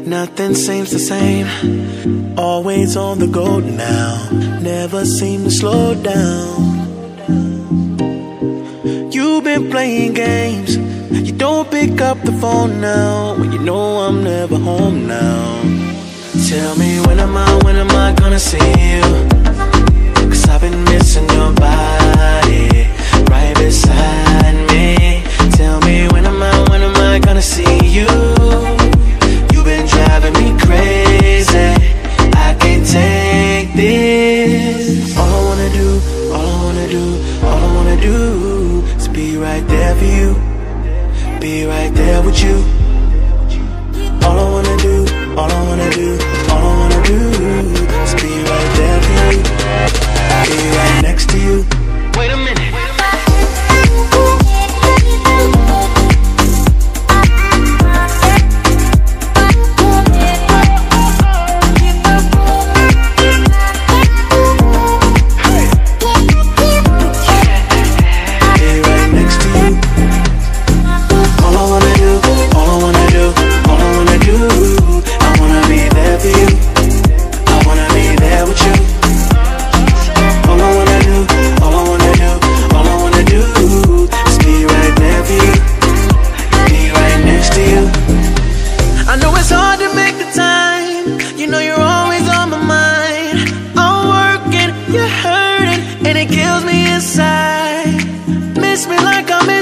Nothing seems the same, always on the go now, never seem to slow down. You've been playing games, you don't pick up the phone now, when you know I'm never home now. Tell me when am I gonna see you? 'Cause I've been missing your body right beside me. Tell me when am I gonna see you? You've been driving me crazy, I can't take this. All I wanna do is be right there for you, be right there with you. All I wanna do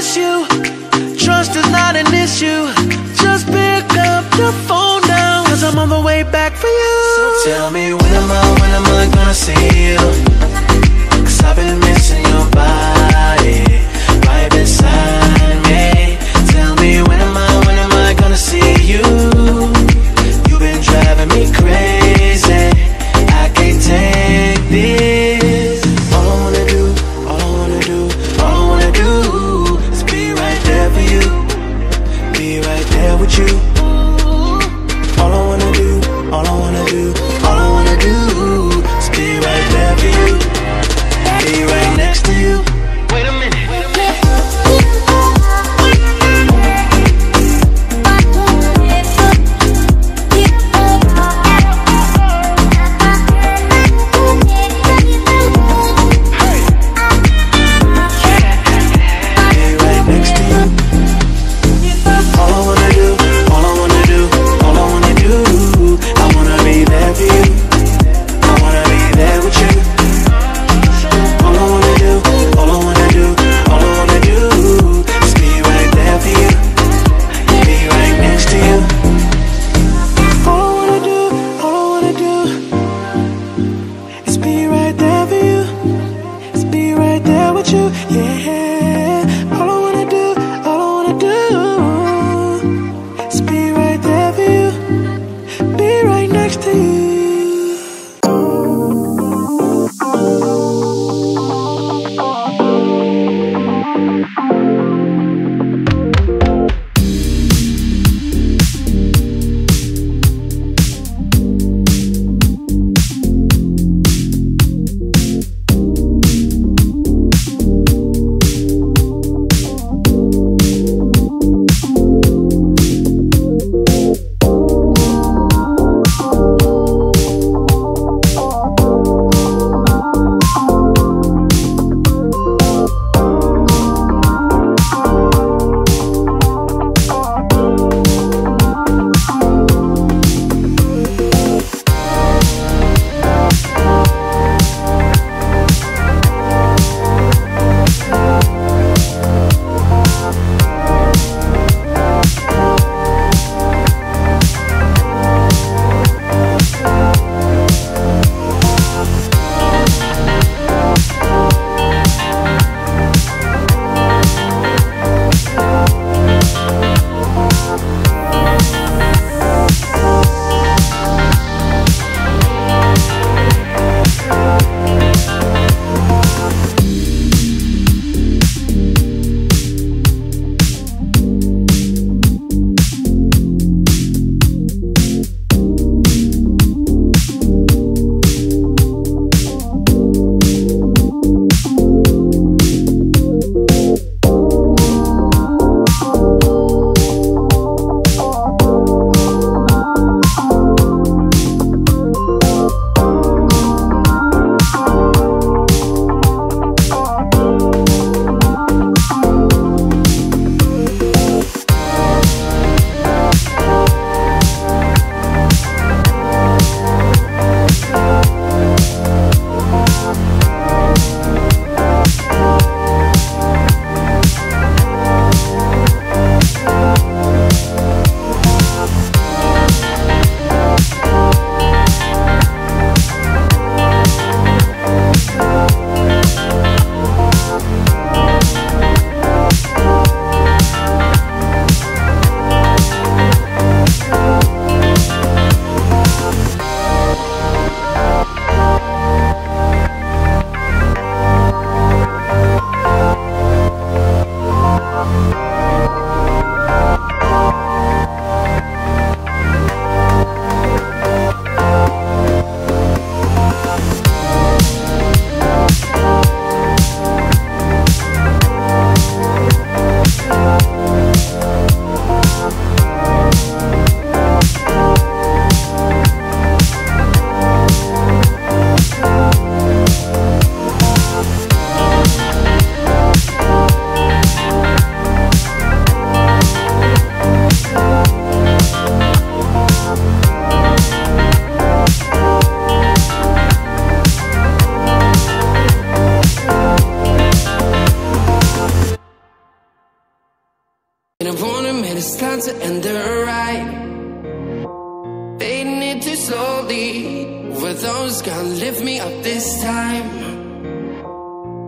miss you. Trust is not an issue. Just pick up the phone now, 'cause I'm on the way back for you. So tell me when am I gonna see you? 'Cause I've been missing your body right beside me. Tell me when am I gonna see you? You've been driving me crazy. I can't take this. All I wanna do is be right there for you. Be right there with you. All I wanna do is be right it's time to end the ride. Fading it too slowly, were those gonna lift me up this time?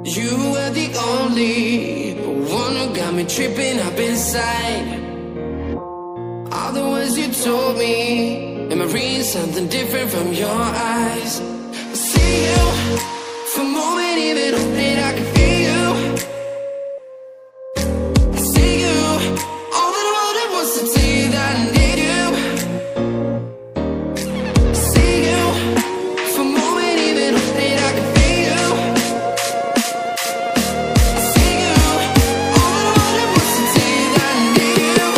You were the only one who got me tripping up inside. All the words you told me, am I reading something different from your eyes? I see you for a moment, even hope that I can feel you. I see you, all the world that wants to tell you that I need you. I see you for a moment, even hope that I can feel you. I see you, all the world that wants to tell you that I need you.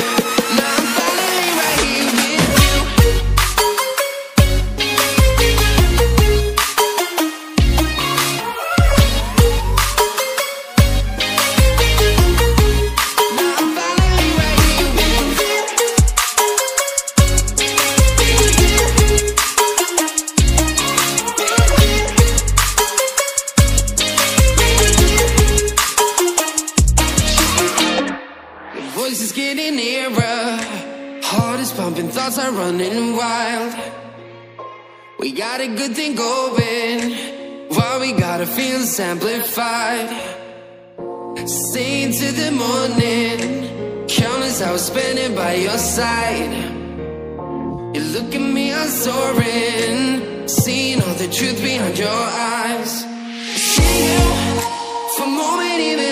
Now I'm finally right here with you. Voices getting nearer, heart is pumping, thoughts are running wild. We got a good thing going, while we gotta feel amplified. Staying to the morning, countless hours spending by your side. You look at me, I'm soaring, seeing all the truth behind your eyes. See you for a moment, even